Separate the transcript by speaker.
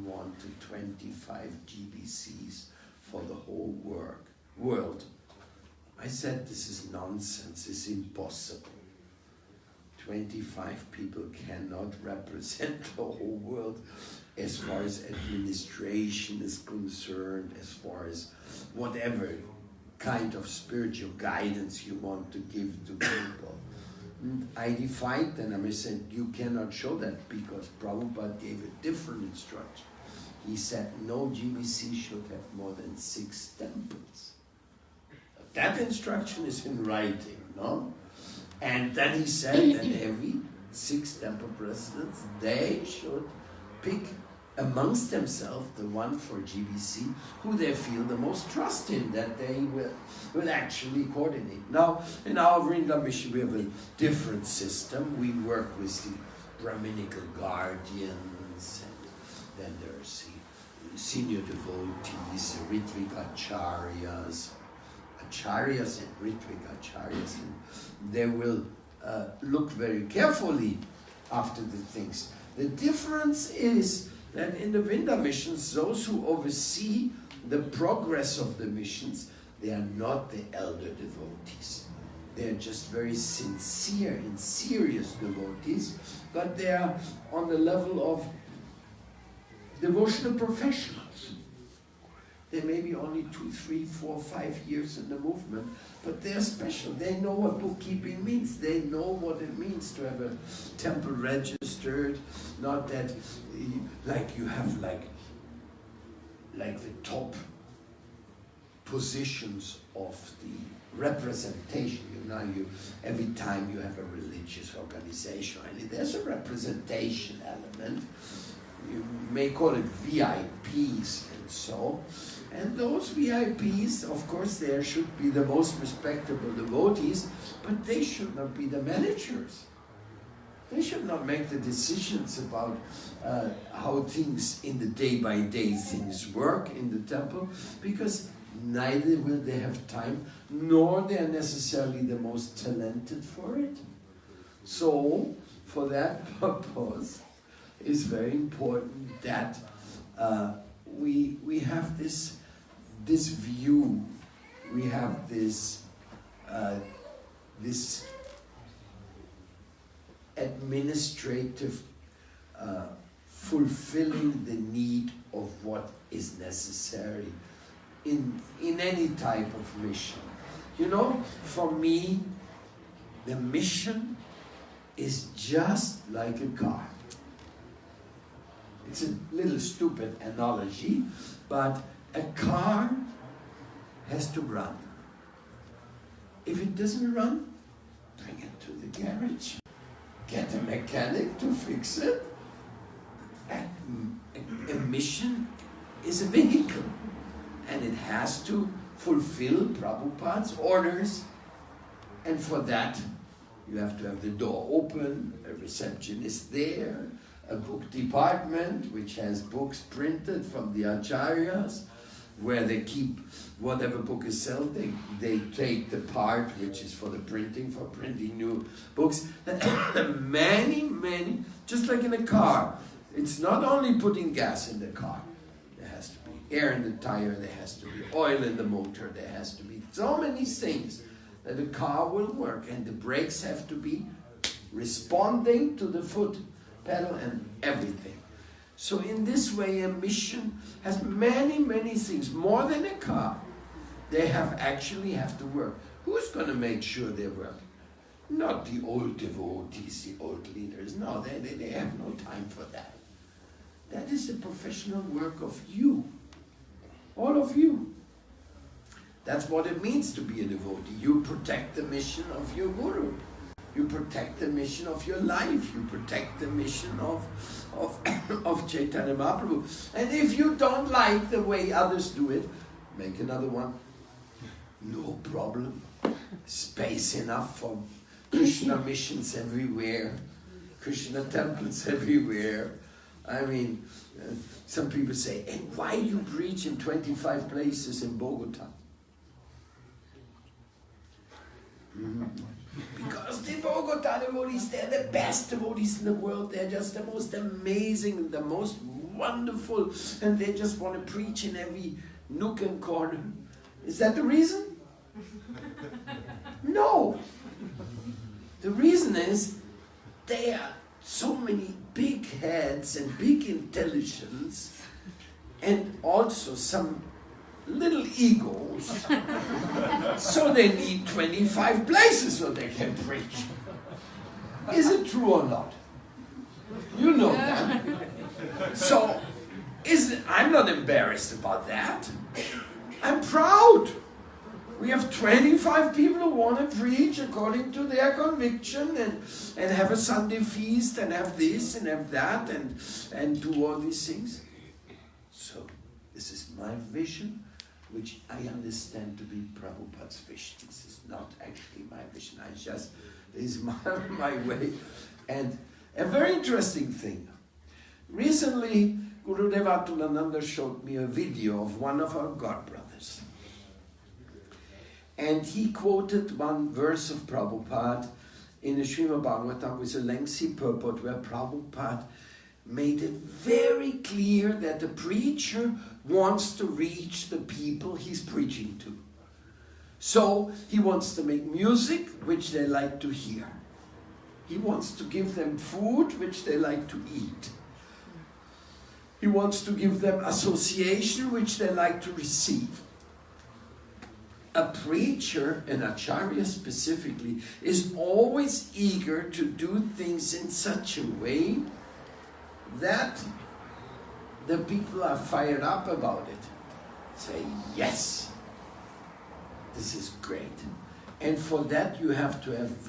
Speaker 1: wanted 25 GBCs for the whole world. I said, this is nonsense, it's impossible. 25 people cannot represent the whole world as far as administration is concerned, as far as whatever kind of spiritual guidance you want to give to people. And I defied them, and I said, you cannot show that, because Prabhupada gave a different instruction. He said, no GBC should have more than 6 temples. That instruction is in writing, no? And then he said that every 6 temple presidents, they should pick amongst themselves the one for GBC who they feel the most trust in, that they will actually coordinate. Now, in our Vrinda mission, we have a different system. We work with the Brahminical guardians, and then there's the senior devotees, the Ritvik acharyas, and Ritvik acharyas, and they will look very carefully after the things. The difference is that in the Vrinda missions, those who oversee the progress of the missions, they are not the elder devotees. They are just very sincere and serious devotees, but they are on the level of devotional professionals. They may be only 2, 3, 4, 5 years in the movement, but they're special. They know what bookkeeping means. They know what it means to have a temple registered. Not that, like you have like the top positions of the representation. Every time you have a religious organization, there's a representation element. You may call it VIPs and so. And those VIPs, of course, there should be the most respectable devotees, but they should not be the managers. They should not make the decisions about how things in the day-by-day things work in the temple, because neither will they have time, nor they are necessarily the most talented for it. So, for that purpose, it's very important that we have this view, we have this administrative fulfilling the need of what is necessary in any type of mission. You know, for me, the mission is just like a car. It's a little stupid analogy, but a car has to run. If it doesn't run, bring it to the garage. Get a mechanic to fix it. A mission is a vehicle, and it has to fulfill Prabhupada's orders. And for that, you have to have the door open, a receptionist there, a book department which has books printed from the acharyas, where they keep whatever book is sold. They take the part which is for the printing, for printing new books. Many, just like in a car. It's not only putting gas in the car. There has to be air in the tire, there has to be oil in the motor, there has to be so many things that a car will work, and the brakes have to be responding to the foot pedal and everything. So in this way, a mission has many things, more than a car. They actually have to work. Who's going to make sure they work? Not the old devotees, the old leaders. No, they have no time for that. That is the professional work of you. All of you. That's what it means to be a devotee. You protect the mission of your guru. You protect the mission of your life. You protect the mission of Chaitanya Mahaprabhu. And if you don't like the way others do it, make another one. No problem. Space enough for Krishna-missions everywhere. Krishna-temples everywhere. I mean, some people say, and why you preach in 25 places in Bogota? Because the Bogota devotees, they're the best devotees in the world. They're just the most amazing, the most wonderful, and they just want to preach in every nook and corner. Is that the reason? No. The reason is they are so many big heads and big intelligence, and also some little egos, so they need 25 places so they can preach. Is it true or not? You know that. So, I'm not embarrassed about that. I'm proud. We have 25 people who want to preach according to their conviction, and have a Sunday feast, and have this and have that, and do all these things. So, this is my vision, which I understand to be Prabhupada's vision. This is not actually my vision. This is my way. And a very interesting thing. Recently, Gurudeva Atulananda showed me a video of one of our godbrothers. And he quoted one verse of Prabhupada in the Srimad Bhagavatam with a lengthy purport, where Prabhupada made it very clear that the preacher wants to reach the people he's preaching to. So he wants to make music which they like to hear. He wants to give them food which they like to eat. He wants to give them association which they like to receive. A preacher, an acharya specifically, is always eager to do things in such a way that the people are fired up about it. Say, yes, this is great. And for that you have to have